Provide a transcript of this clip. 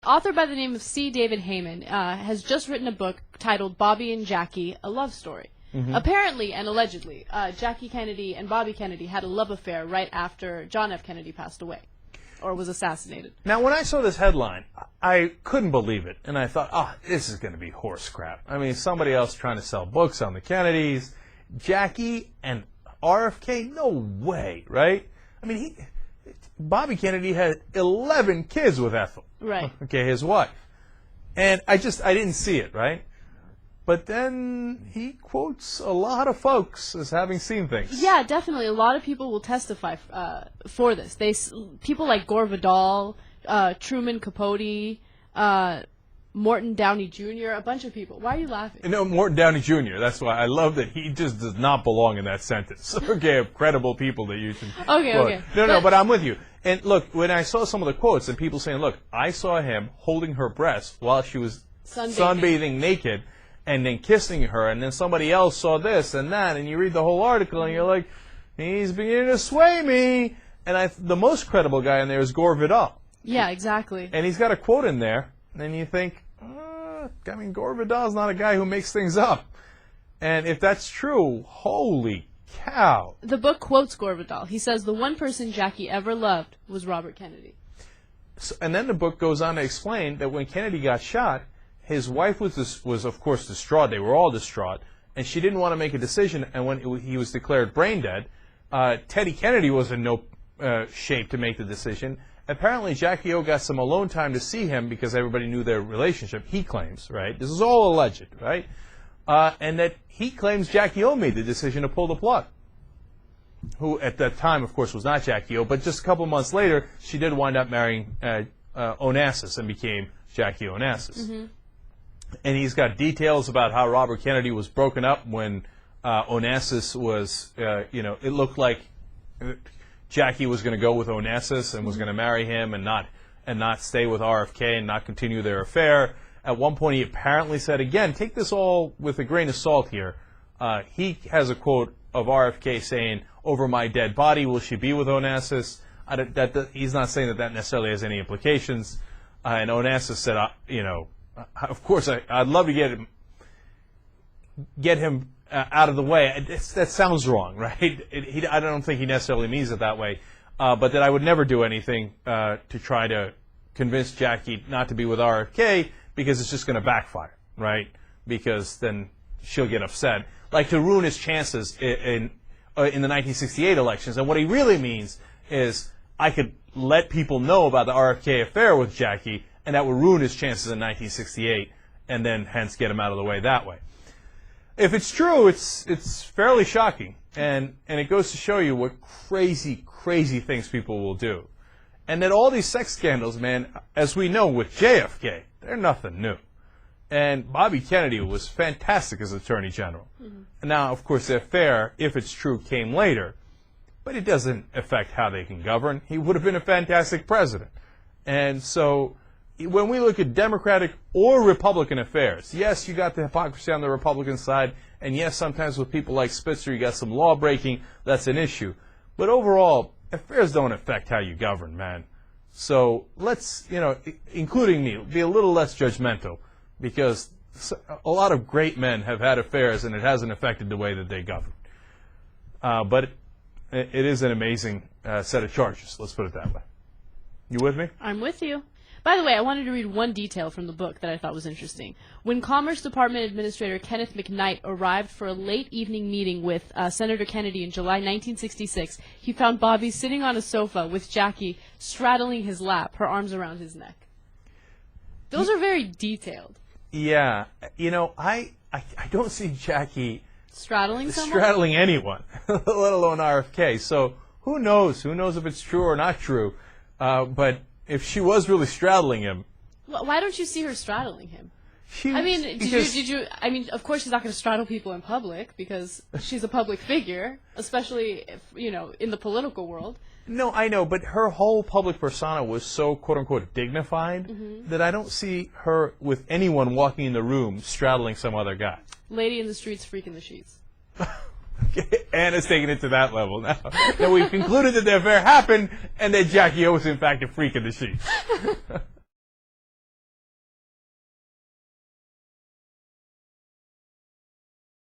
author by the name of C. David Heyman has just written a book titled Bobby and Jackie, A Love Story. Apparently and allegedly, Jackie Kennedy and Bobby Kennedy had a love affair right after John F. Kennedy passed away, or was assassinated. Now, when I saw this headline, I couldn't believe it, and I thought, oh, this is going to be horse crap. I mean, somebody else trying to sell books on the Kennedys. Jackie and RFK? No way, right? I mean, Bobby Kennedy had 11 kids with Ethel. Right. Okay, his wife. And I didn't see it, right? But then he quotes a lot of folks as having seen things. Yeah, definitely. A lot of people will testify for this. People like Gore Vidal, Truman Capote, Morton Downey Jr., a bunch of people. Why are you laughing? No, Morton Downey Jr. That's why I love that he just does not belong in that sentence. Okay, of credible people that you should Okay. No, but I'm with you. And look, when I saw some of the quotes and people saying, look, I saw him holding her breast while she was sunbathing naked and then kissing her, and then somebody else saw this and that, and you read the whole article and you're like, he's beginning to sway me. And the most credible guy in there is Gore Vidal. Yeah, exactly. And he's got a quote in there, and you think, I mean, Gore Vidal's not a guy who makes things up. And if that's true, holy cow. The book quotes Gore Vidal. He says the one person Jackie ever loved was Robert Kennedy. So, and then the book goes on to explain that when Kennedy got shot, his wife was of course distraught. They were all distraught, and she didn't want to make a decision. And when he was declared brain dead, Teddy Kennedy was in no shape to make the decision. Apparently, Jackie O got some alone time to see him because everybody knew their relationship. He claims, right? This is all alleged, right? And that he claims Jackie O made the decision to pull the plug. Who at that time, of course, was not Jackie O, but just a couple months later, she did wind up marrying Onassis and became Jackie Onassis. And he's got details about how Robert Kennedy was broken up when Onassis was, it looked like Jackie was going to go with Onassis and was going to marry him and not stay with RFK and not continue their affair. At one point, he apparently said, again, take this all with a grain of salt here. He has a quote of RFK saying, "Over my dead body, will she be with Onassis?" He's not saying that necessarily has any implications. And Onassis said, of course, I'd love to get him out of the way. That sounds wrong, right? I don't think he necessarily means it that way. But that I would never do anything to try to convince Jackie not to be with RFK because it's just going to backfire, right? Because then she'll get upset. Like to ruin his chances in the 1968 elections. And what he really means is I could let people know about the RFK affair with Jackie, and that would ruin his chances in 1968, and then hence get him out of the way that way. If it's true, it's fairly shocking, and it goes to show you what crazy things people will do. And that all these sex scandals, man, as we know with JFK, they're nothing new. And Bobby Kennedy was fantastic as Attorney General. And now, of course, the affair, if it's true, came later, but it doesn't affect how they can govern. He would have been a fantastic president. And so when we look at Democratic or Republican affairs, yes, you got the hypocrisy on the Republican side, and yes, sometimes with people like Spitzer, you got some law breaking, that's an issue. But overall, affairs don't affect how you govern, man. So let's, including me, be a little less judgmental, because a lot of great men have had affairs, and it hasn't affected the way that they govern. But it is an amazing set of charges, let's put it that way. You with me? I'm with you. By the way, I wanted to read one detail from the book that I thought was interesting. When Commerce Department Administrator Kenneth McKnight arrived for a late evening meeting with Senator Kennedy in July 1966, he found Bobby sitting on a sofa with Jackie straddling his lap, her arms around his neck. Those are very detailed. Yeah. I don't see Jackie straddling anyone, let alone RFK. So who knows? Who knows if it's true or not true? But if she was really straddling him, why don't you see her straddling him? Of course she's not going to straddle people in public because she's a public figure, especially if, in the political world. No, I know, but her whole public persona was so quote-unquote dignified that I don't see her with anyone walking in the room straddling some other guy. Lady in the streets, freak in the sheets. Okay, Anna's taking it to that level now. That we've concluded that the affair happened and that Jackie O was in fact a freak in the sheets.